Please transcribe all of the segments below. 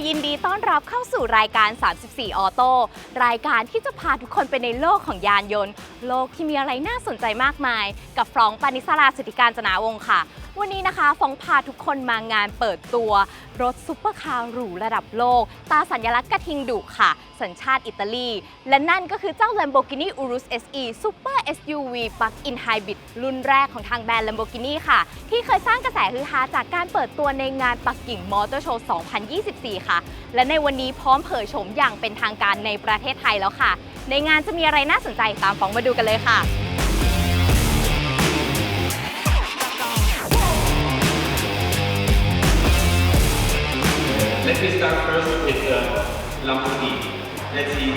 ยินดีต้อนรับเข้าสู่รายการ 34 ออโต้รายการที่จะพาทุกคนไปในโลกของยานยนต์โลกที่มีอะไรน่าสนใจมากมายกับฟรองก์ ปานิสรา สิทธิการจนาวงศ์ค่ะวันนี้นะคะฟองพาทุกคนมางานเปิดตัวรถซุปเปอร์คาร์หรูระดับโลกตาสัญลักษณ์กระทิงดุค่ะสัญชาติอิตาลีและนั่นก็คือเจ้า Lamborghini Urus SE Super SUV Plug-in Hybrid รุ่นแรกของทางแบรนด์ Lamborghini ค่ะที่เคยสร้างกระแสฮือฮาจากการเปิดตัวในงานปักกิ่งมอเตอร์โชว์ 2024 ค่ะและในวันนี้พร้อมเผยโฉมอย่างเป็นทางการในประเทศไทยแล้วค่ะในงานจะมีอะไรน่าสนใจตามฟองมาดูกันเลยค่ะLet me start first with the Lamborghini. Let's see.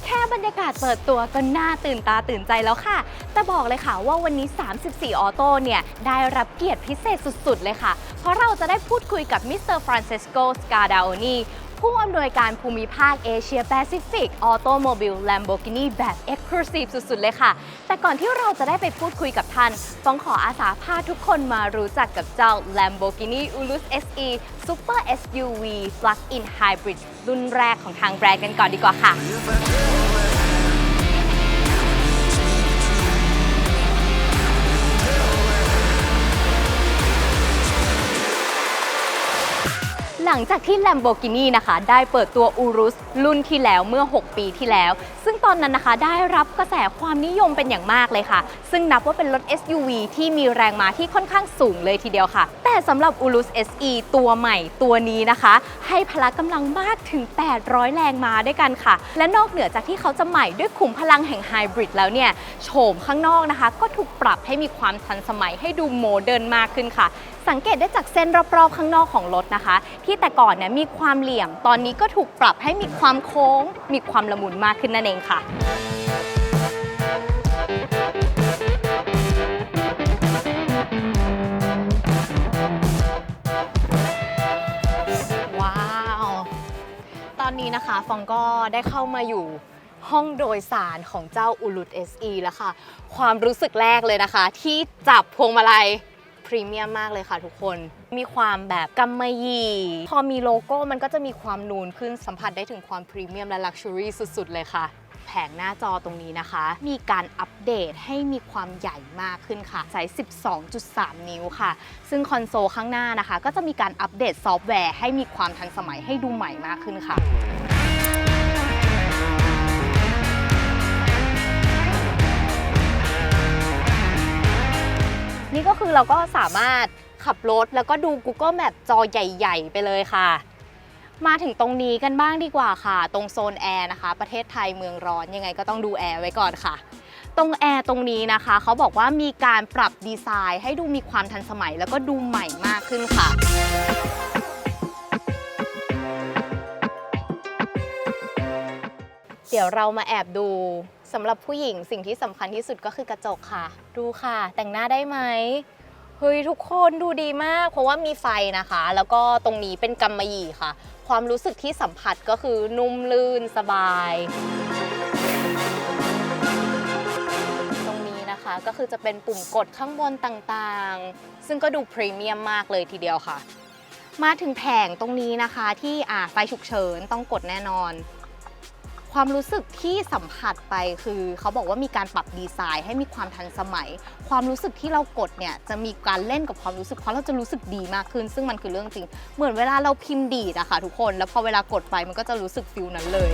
แค่บรรยากาศเปิดตัวก็น่าตื่นตาตื่นใจแล้วค่ะแต่บอกเลยค่ะว่าวันนี้ 34 ออโต้เนี่ยได้รับเกียรติพิเศษสุดๆเลยค่ะเพราะเราจะได้พูดคุยกับมิสเตอร์ฟรานเชสโก สกาดาโอนีผู้อำนวยการภูมิภาคเอเชียแปซิฟิก Automobili Lamborghini แบบ Exclusive สุดๆเลยค่ะแต่ก่อนที่เราจะได้ไปพูดคุยกับท่านต้องขออาสาพาทุกคนมารู้จักกับเจ้า Lamborghini Urus SE Super SUV Plug-in Hybrid รุ่นแรกของทางแบรนด์กันก่อนดีกว่าค่ะหลังจากที่ Lamborghini นะคะได้เปิดตัว Urus รุ่นที่แล้วเมื่อ 6 ปีที่แล้วซึ่งตอนนั้นนะคะได้รับกระแสความนิยมเป็นอย่างมากเลยค่ะซึ่งนับว่าเป็นรถ SUV ที่มีแรงม้าที่ค่อนข้างสูงเลยทีเดียวค่ะแต่สำหรับ Urus SE ตัวใหม่ตัวนี้นะคะให้พละกำลังมากถึง 800 แรงม้าด้วยกันค่ะและนอกเหนือจากที่เขาจะใหม่ด้วยขุมพลังแห่งไฮบริดแล้วเนี่ยโฉมข้างนอกนะคะก็ถูกปรับให้มีความทันสมัยให้ดูโมเดิร์นมากขึ้นค่ะสังเกตได้จากเส้นรอบๆข้างนอกของรถนะคะที่แต่ก่อนเนี่ยมีความเหลี่ยมตอนนี้ก็ถูกปรับให้มีความโค้งมีความละมุนมากขึ้นนั่นเองค่ะว้าวตอนนี้นะคะฟองก็ได้เข้ามาอยู่ห้องโดยสารของเจ้า Urus SE แล้วค่ะความรู้สึกแรกเลยนะคะที่จับพวงมาลัยพรีเมียมมากเลยค่ะทุกคนมีความแบบกำมะหยี่พอมีโลโก้มันก็จะมีความนูนขึ้นสัมผัสได้ถึงความพรีเมียมและลักชัวรี่สุดๆเลยค่ะแผงหน้าจอตรงนี้นะคะมีการอัปเดตให้มีความใหญ่มากขึ้นค่ะไซส์ 12.3 นิ้วค่ะซึ่งคอนโซลข้างหน้านะคะก็จะมีการอัปเดตซอฟต์แวร์ให้มีความทันสมัยให้ดูใหม่มากขึ้นค่ะนี่ก็คือเราก็สามารถขับรถแล้วก็ดู Google Map จอใหญ่ๆไปเลยค่ะมาถึงตรงนี้กันบ้างดีกว่าค่ะตรงโซนแอร์นะคะประเทศไทยเมืองร้อนยังไงก็ต้องดูแอร์ไว้ก่อนค่ะตรงแอร์ตรงนี้นะคะเขาบอกว่ามีการปรับดีไซน์ให้ดูมีความทันสมัยแล้วก็ดูใหม่มากขึ้นค่ะเดี๋ยวเรามาแอบดูสำหรับผู้หญิงสิ่งที่สำคัญที่สุดก็คือกระจกค่ะดูค่ะแต่งหน้าได้ไหมเฮ้ยทุกคนดูดีมากเพราะว่ามีไฟนะคะแล้วก็ตรงนี้เป็นกำมะหยี่ค่ะความรู้สึกที่สัมผัสก็คือนุ่มลื่นสบายตรงนี้นะคะก็คือจะเป็นปุ่มกดข้างบนต่างๆซึ่งก็ดูพรีเมียมมากเลยทีเดียวค่ะมาถึงแผงตรงนี้นะคะที่ไฟฉุกเฉินต้องกดแน่นอนความรู้สึกที่สัมผัสไปคือเขาบอกว่ามีการปรับดีไซน์ให้มีความทันสมัยความรู้สึกที่เรากดเนี่ยจะมีการเล่นกับความรู้สึกเพราะเราจะรู้สึกดีมากขึ้นซึ่งมันคือเรื่องจริงเหมือนเวลาเราพิมพ์ดีดอะค่ะทุกคนแล้วพอเวลากดไปมันก็จะรู้สึกฟิลนั้นเลย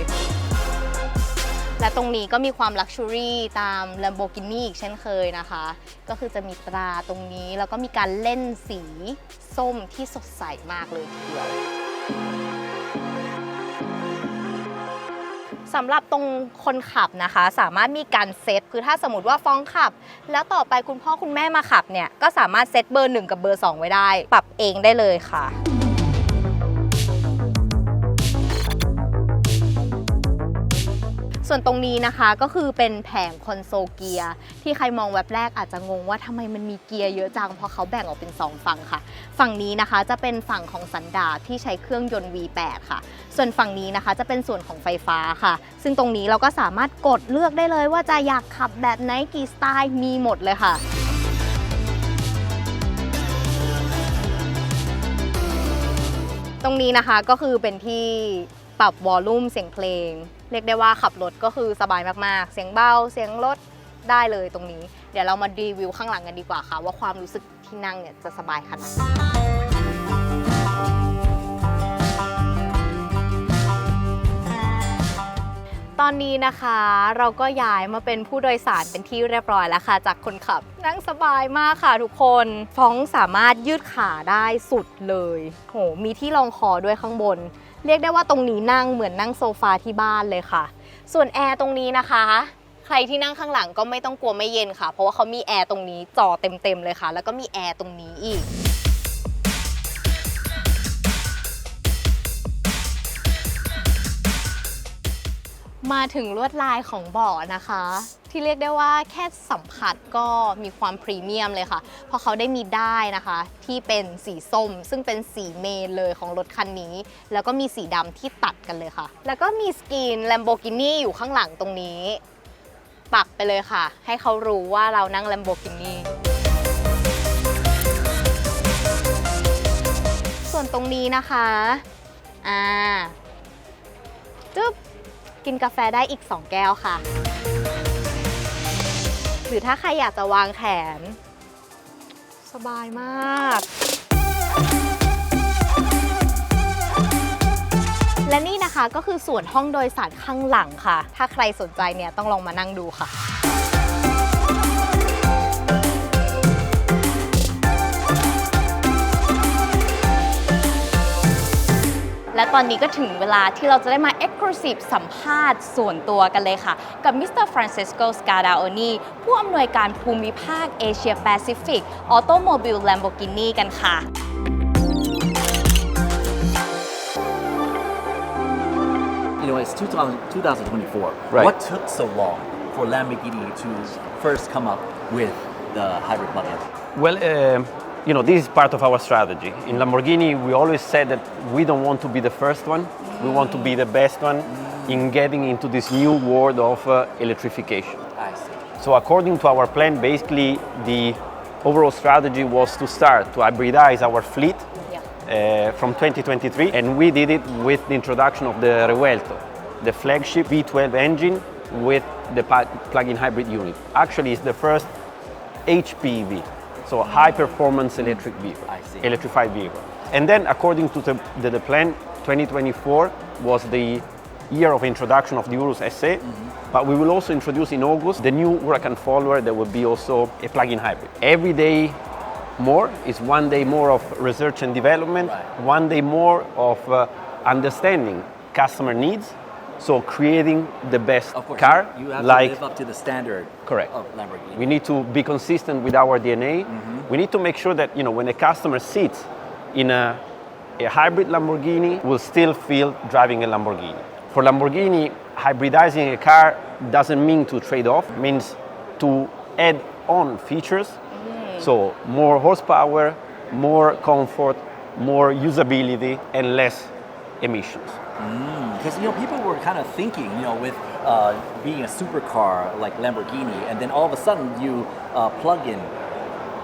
และตรงนี้ก็มีความลักชัวรี่ตาม Lamborghini อีกเช่นเคยนะคะก็คือจะมีตราตรงนี้แล้วก็มีการเล่นสีส้มที่สดใสมากเลยทีเดียวสำหรับตรงคนขับนะคะสามารถมีการเซตคือถ้าสมมติว่าฟ้องขับแล้วต่อไปคุณพ่อคุณแม่มาขับเนี่ยก็สามารถเซตเบอร์1กับเบอร์2ไว้ได้ปรับเองได้เลยค่ะส่วนตรงนี้นะคะก็คือเป็นแผงคอนโซลเกียร์ที่ใครมองแวบแรกอาจจะงงว่าทำไมมันมีเกียร์เยอะจังเพราะเขาแบ่งออกเป็น2ฝั่งค่ะฝั่งนี้นะคะจะเป็นฝั่งของสันดาปที่ใช้เครื่องยนต์ V8 ค่ะส่วนฝั่งนี้นะคะจะเป็นส่วนของไฟฟ้าค่ะซึ่งตรงนี้เราก็สามารถกดเลือกได้เลยว่าจะอยากขับแบบไหนกี่สไตล์มีหมดเลยค่ะ ตรงนี้นะคะก็คือเป็นที่ปรับวอลลุ่มเสียงเพลงเรียกได้ว่าขับรถก็คือสบายมากๆเสียงเบาเสียงลดได้เลยตรงนี้เดี๋ยวเรามารีวิวข้างหลังกันดีกว่าค่ะว่าความรู้สึกที่นั่งเนี่ยจะสบายขนาดไหนตอนนี้นะคะเราก็ย้ายมาเป็นผู้โดยสารเป็นที่เรียบร้อยแล้วค่ะจากคนขับนั่งสบายมากค่ะทุกคนฟ้องสามารถยืดขาได้สุดเลยโหมีที่รองคอด้วยข้างบนเรียกได้ว่าตรงนี้นั่งเหมือนนั่งโซฟาที่บ้านเลยค่ะส่วนแอร์ตรงนี้นะคะใครที่นั่งข้างหลังก็ไม่ต้องกลัวไม่เย็นค่ะเพราะว่าเขามีแอร์ตรงนี้จ่อเต็มๆเลยค่ะแล้วก็มีแอร์ตรงนี้อีกมาถึงลวดลายของเบาะนะคะที่เรียกได้ว่าแค่สัมผัสก็มีความพรีเมียมเลยค่ะเพราะเขาได้มีด้ายนะคะที่เป็นสีส้มซึ่งเป็นสีเมนเลยของรถคันนี้แล้วก็มีสีดำที่ตัดกันเลยค่ะแล้วก็มีสกรีน Lamborghini อยู่ข้างหลังตรงนี้ปักไปเลยค่ะให้เขารู้ว่าเรานั่ง Lamborghini ส่วนตรงนี้นะคะจึ๊บกินกาแฟได้อีก2แก้วค่ะหรือถ้าใครอยากจะวางแขนสบายมากและนี่นะคะก็คือส่วนห้องโดยสารข้างหลังค่ะถ้าใครสนใจเนี่ยต้องลองมานั่งดูค่ะและตอนนี้ก็ถึงเวลาที่เราจะได้มา Exclusive สัมภาษณ์ส่วนตัวกันเลยค่ะกับมิสเตอร์ฟรานเชสโก สกาดาโอนีผู้อำนวยการภูมิภาคเอเชียแปซิฟิก Automobili Lamborghini กันค่ะ You know, it's 2024. Right. What took so long for Lamborghini to first come up with the hybrid plug-in? Well, you know, this is part of our strategy. In Lamborghini, we always said that we don't want to be the first one. We want to be the best one in getting into this new world of electrification. I see. So according to our plan, basically the overall strategy was to start to hybridize our fleet from 2023, and we did it with the introduction of the Revuelto, the flagship V12 engine with the plug-in hybrid unit. Actually, it's the first HPV, so high-performance electric vehicle, electrified vehicle. And then, according to the plan, 2024 was the year of introduction of the Urus SE, but we will also introduce in August the new Huracan follower that will be also a plug-in hybrid. Every day more is one day more of research and development, one day more of understanding customer needs, so creating the best car. You have like, to live up to the standard correct. of Lamborghini. We need to be consistent with our DNA. We need to make sure that, you know, when a customer sits in a hybrid Lamborghini, will still feel driving a Lamborghini. For Lamborghini, hybridizing a car doesn't mean to trade off, it means to add on features. So more horsepower, more comfort, more usability, and less emissions. Because, you know, people were kind of thinking, you know, with being a supercar like Lamborghini, and then all of a sudden you plug in,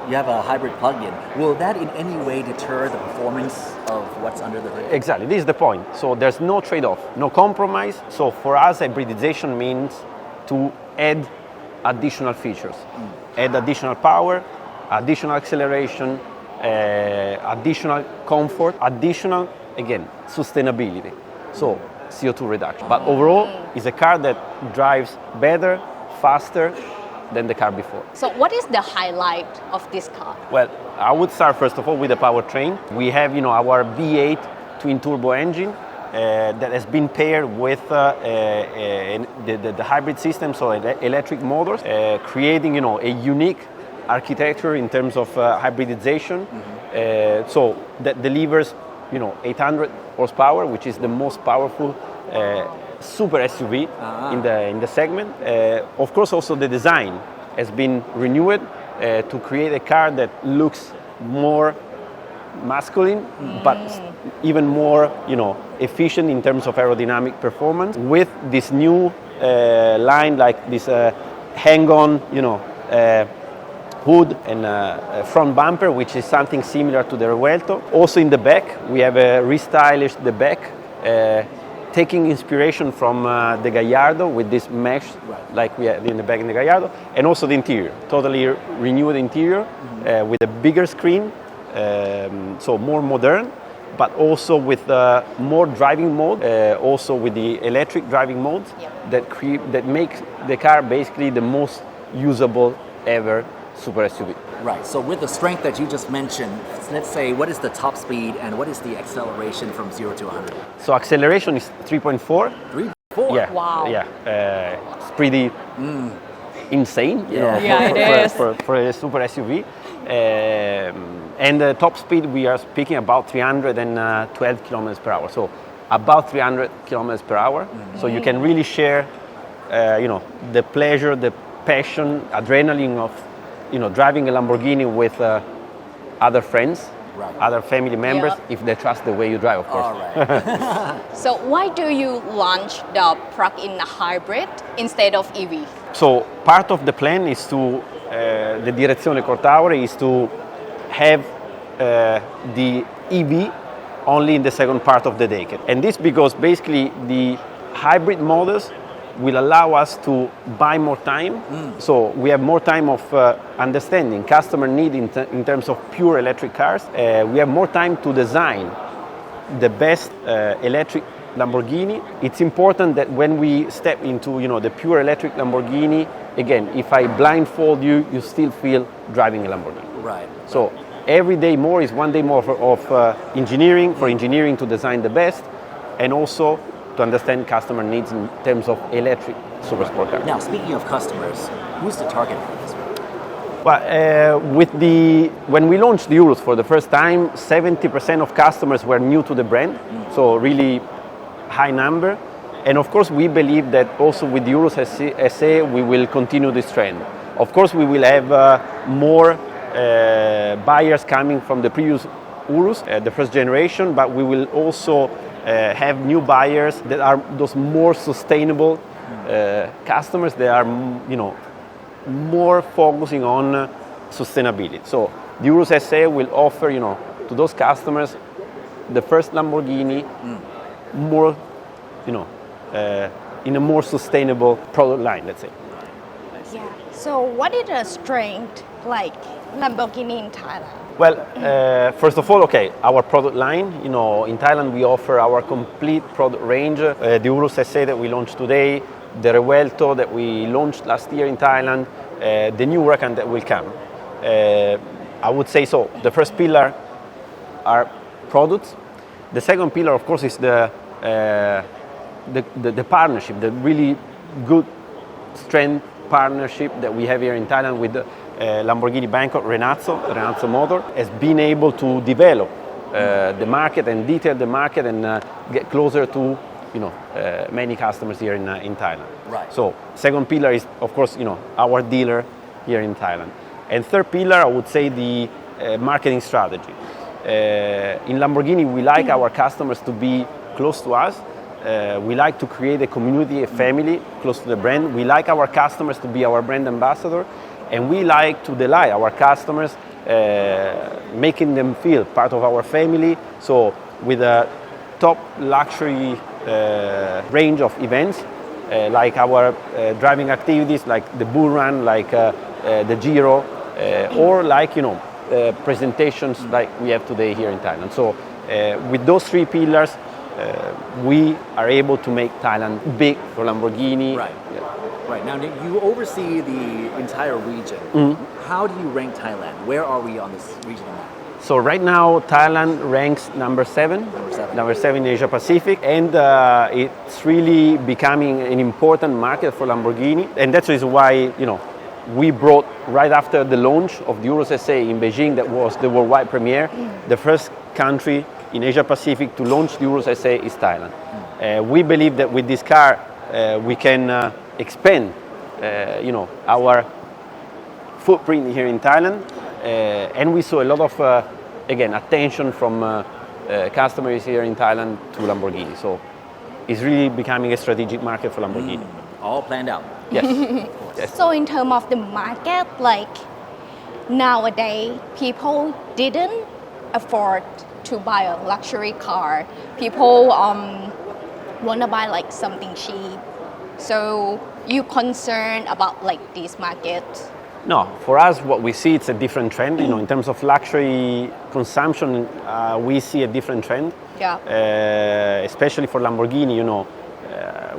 you have a hybrid plug-in. Will that in any way deter the performance of what's under the hood? Exactly, this is the point. So there's no trade-off, no compromise. So for us, hybridization means to add additional features, add additional power, additional acceleration, additional comfort, additional, again, sustainability. So CO2 reduction. But overall, it's a car that drives better, faster than the car before. So what is the highlight of this car? Well, I would start first of all with the powertrain. We have, you know, our V8 twin turbo engine that has been paired with the hybrid system, so electric motors, creating, you know, a unique architecture in terms of hybridization. So that delivers, you know, 800 horsepower, which is the most powerful super SUV in the segment. Of course, also the design has been renewed to create a car that looks more masculine, but even more, you know, efficient in terms of aerodynamic performance. With this new line, like this hang-on, you know, hood and a front bumper, which is something similar to the Revuelto. Also in the back, we have restylished the back, taking inspiration from the Gallardo with this mesh, like we had in the back in the Gallardo, and also the interior, totally renewed interior with a bigger screen, so more modern, but also with more driving mode, also with the electric driving mode that makes the car basically the most usable ever super SUV. Right. So with the strength that you just mentioned, let's say what is the top speed and what is the acceleration from 0 to 100? So acceleration is 3.4. 3.4? Yeah. Wow. Yeah. It's pretty insane, you know, Yeah, it is. for a super SUV. And the top speed, we are speaking about 312 kilometers per hour. So about 300 kilometers per hour. So you can really share, the pleasure, the passion, adrenaline of, driving a Lamborghini with other friends, other family members, if they trust the way you drive, of course. All right. So why do you launch the plug-in hybrid instead of EV? So part of the plan is to, the direzione Cortaure is to have the EV only in the second part of the decade. And this because basically the hybrid models will allow us to buy more time. So we have more time of understanding customer need in terms of pure electric cars. We have more time to design the best electric Lamborghini. It's important that when we step into the pure electric Lamborghini, again, if I blindfold you, you still feel driving a Lamborghini. Right. So every day more is one day more of engineering, for engineering to design the best, and also to understand customer needs in terms of electric super sport car. Now, speaking of customers, who's the target for this? Well, when we launched the Urus for the first time, 70% of customers were new to the brand, so really high number. And of course, we believe that also with the Urus SE, we will continue this trend. Of course, we will have more buyers coming from the previous Urus, the first generation, but we will also have new buyers that are those more sustainable customers that are, more focusing on sustainability. So the Urus SE will offer, to those customers, the first Lamborghini, more, in a more sustainable product line, let's say. Yeah. So what is the strength like Lamborghini in Thailand? Well, first of all, our product line, in Thailand we offer our complete product range. The Urus SE that we launched today, the Revuelto that we launched last year in Thailand, the new Huracan that will come. I would say so. The first pillar are products. The second pillar, of course, is the partnership, the really good strength partnership that we have here in Thailand with the Lamborghini Bangkok, Renazzo Motor, has been able to develop the market and detail the market and get closer to many customers here in Thailand. Right. So second pillar is, of course, our dealer here in Thailand. And third pillar, I would say the marketing strategy. In Lamborghini, we like our customers to be close to us. We like to create a community, a family close to the brand. We like our customers to be our brand ambassador. And we like to delight our customers, making them feel part of our family. So with a top luxury range of events, like our driving activities, like the Bull Run, like the Giro, or like, presentations like we have today here in Thailand. So with those three pillars, we are able to make Thailand big for Lamborghini. Right. Right. Now, you oversee the entire region. How do you rank Thailand? Where are we on this regional map? So right now, Thailand ranks number 7. Number 7 in Asia Pacific, and it's really becoming an important market for Lamborghini. And that's the reason why, we brought right after the launch of the Urus SE in Beijing, that was the worldwide premiere, the first country in Asia Pacific to launch the Urus SE is Thailand. We believe that with this car, we can expand, our footprint here in Thailand, and we saw a lot of, attention from customers here in Thailand to Lamborghini. So it's really becoming a strategic market for Lamborghini. All planned out. Yes. Yes. So in terms of the market, like nowadays people didn't afford to buy a luxury car. People want to buy like something cheap. So you concerned about like this market? No, for us, what we see, it's a different trend. In terms of luxury consumption, we see a different trend. Yeah. Especially for Lamborghini,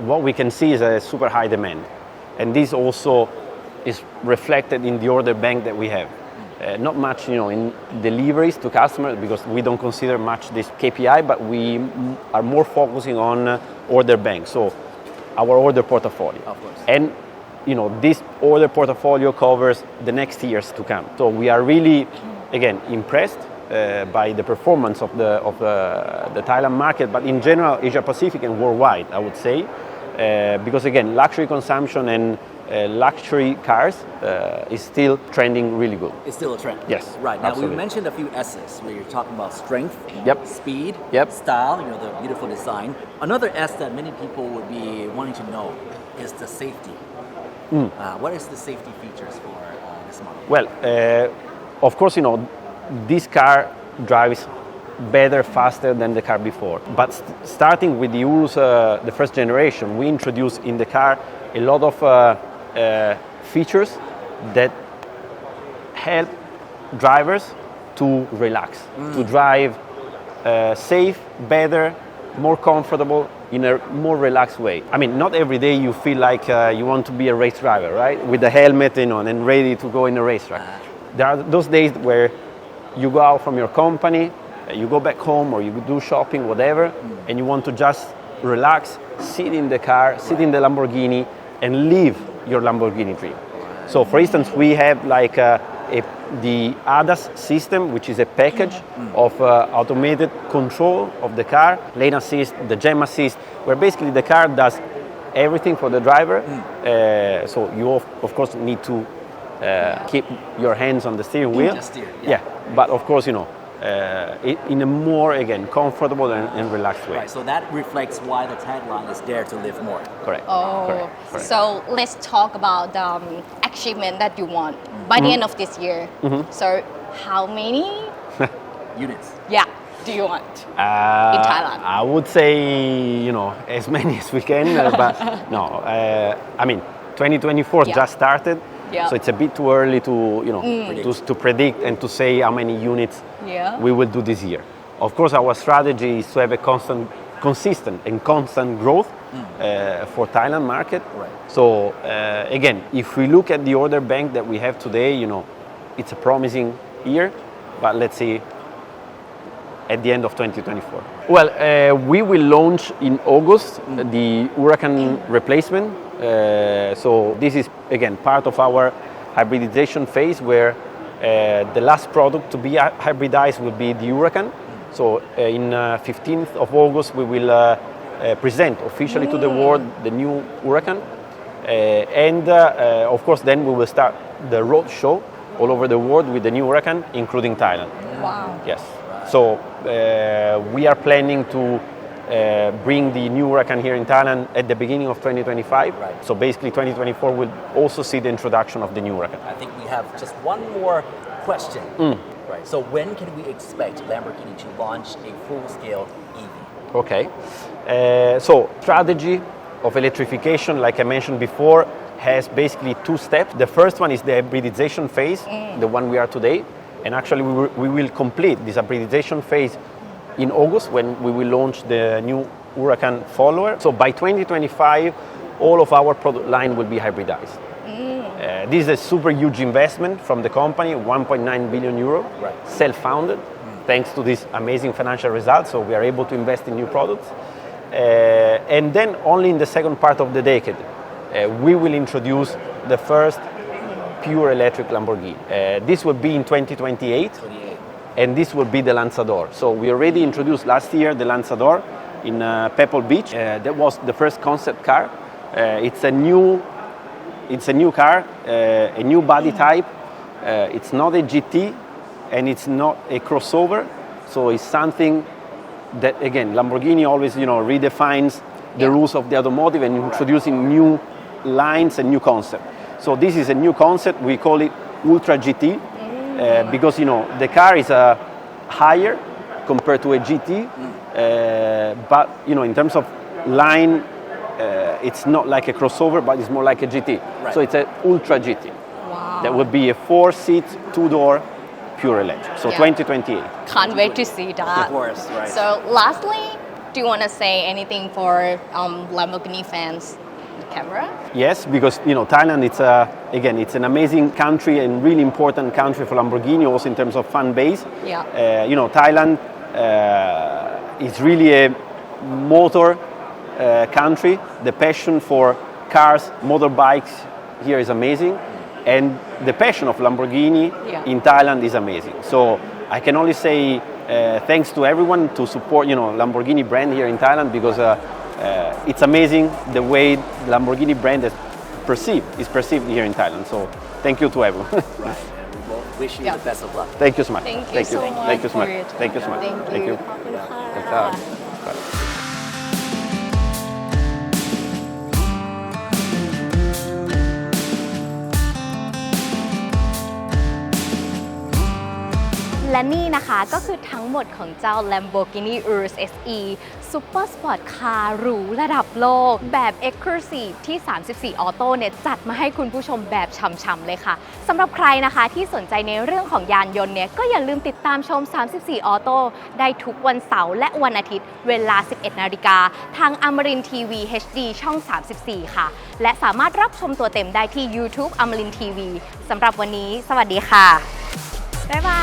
what we can see is a super high demand. And this also is reflected in the order bank that we have. Not much, in deliveries to customers because we don't consider much this KPI, but we are more focusing on order bank. So our order portfolio. Of course. And this order portfolio covers the next years to come. So we are really, again, impressed by the performance of the Thailand market, but in general, Asia Pacific and worldwide, I would say, because again, luxury consumption and luxury cars is still trending really good. It's still a trend. Yes, Right. Now, absolutely. we mentioned a few S's where you're talking about strength, Yep. speed, Yep. style, the beautiful design. Another S that many people would be wanting to know is the safety. What is the safety features for this model? Well, of course, this car drives better, faster than the car before. But starting with the Urus, the first generation, we introduced in the car a lot of features that help drivers to relax, to drive safe, better, more comfortable, in a more relaxed way. I mean, not every day you feel like you want to be a race driver, right? With the helmet on and ready to go in a racetrack. There are those days where you go out from your company, you go back home or you do shopping, whatever, and you want to just relax, sit in the car, sit in the Lamborghini and live your Lamborghini dream. So for instance, we have like the ADAS system, which is a package of automated control of the car, lane assist, the jam assist, where basically the car does everything for the driver. So you of course need to keep your hands on the steering wheel. Just steer, Yeah, but of course, in a more, again, comfortable and relaxed way. Right. So that reflects why the tagline is Dare to Live More. Correct. Oh, Correct. so let's talk about the achievement that you want by the end of this year. So how many, Units. do you want? Uh, In Thailand. I would say, as many as we can, but no. I mean, 2024 Yeah. just started, Yeah. so it's a bit too early to, to predict and to say how many units Yeah. we will do this year. Of course, our strategy is to have a consistent and constant growth for Thailand market. Right. So again, if we look at the order bank that we have today, it's a promising year, but let's see at the end of 2024. Well, we will launch in August the Huracan replacement. So this is again part of our hybridization phase where the last product to be hybridized will be the Huracan. So in 15th of August we will present officially to the world the new Huracan. And of course then we will start the road show all over the world with the new Huracan, including Thailand. Wow. Yes. So we are planning to bring the new Huracan here in Thailand at the beginning of 2025. Right. So basically 2024 will also see the introduction of the new Huracan. I think we have just one more question. Right. So when can we expect Lamborghini to launch a full-scale EV? Okay. So strategy of electrification, like I mentioned before, has basically two steps. The first one is the hybridization phase, the one we are today. And actually we will complete this hybridization phase in August when we will launch the new Huracan follower. So by 2025, all of our product line will be hybridized. This is a super huge investment from the company, 1.9 billion euro, Right. self-funded, thanks to this amazing financial results. So we are able to invest in new products. And then only in the second part of the decade, we will introduce the first pure electric Lamborghini. This will be in 2028. 28. And this will be the Lanzador. So we already introduced last year the Lanzador in Pebble Beach. That was the first concept car. It's a new car, a new body type. It's not a GT and it's not a crossover. So it's something that, again, Lamborghini always, redefines the rules of the automotive and introducing new lines and new concept. So this is a new concept. We call it Ultra GT. because the car is higher compared to a GT, but in terms of line, it's not like a crossover, but it's more like a GT. Right. So it's an ultra GT. Wow. That would be a 4-seat, 2-door, pure electric. So Yeah. 2028. Can't wait to see that. Of course, right. So lastly, do you want to say anything for Lamborghini fans? The camera? Yes, because Thailand, it's an amazing country and really important country for Lamborghini, also in terms of fan base. Yeah. Thailand is really a motor country. The passion for cars, motorbikes here is amazing, and the passion of Lamborghini Yeah. in Thailand is amazing. So I can only say thanks to everyone to support Lamborghini brand here in Thailand, because it's amazing the way Lamborghini brand is perceived here in Thailand. So thank you to everyone. Right. And we both wish you Yeah. the best of luck. Thank you so much. Thank you so much. Thank you so much. for your time. Thank you so much. Thank you. ขอบคุณค่ะ และนี่นะคะก็คือทั้งหมดของเจ้า Lamborghini Urus SE Super Sport Car หรูระดับโลกแบบ Exclusive ที่ 34 Auto เนี่ยจัดมาให้คุณผู้ชมแบบช่ำๆเลยค่ะสำหรับใครนะคะที่สนใจในเรื่องของยานยนต์เนี่ยก็อย่าลืมติดตามชม 34 Auto ได้ทุกวันเสาร์และวันอาทิตย์เวลา 11 นาฬิกาทาง AmarinTV HD ช่อง 34 ค่ะและสามารถรับชมตัวเต็มได้ที่ YouTube AmarinTV สำหรับวันนี้สวัสดีค่ะบ๊ายบาย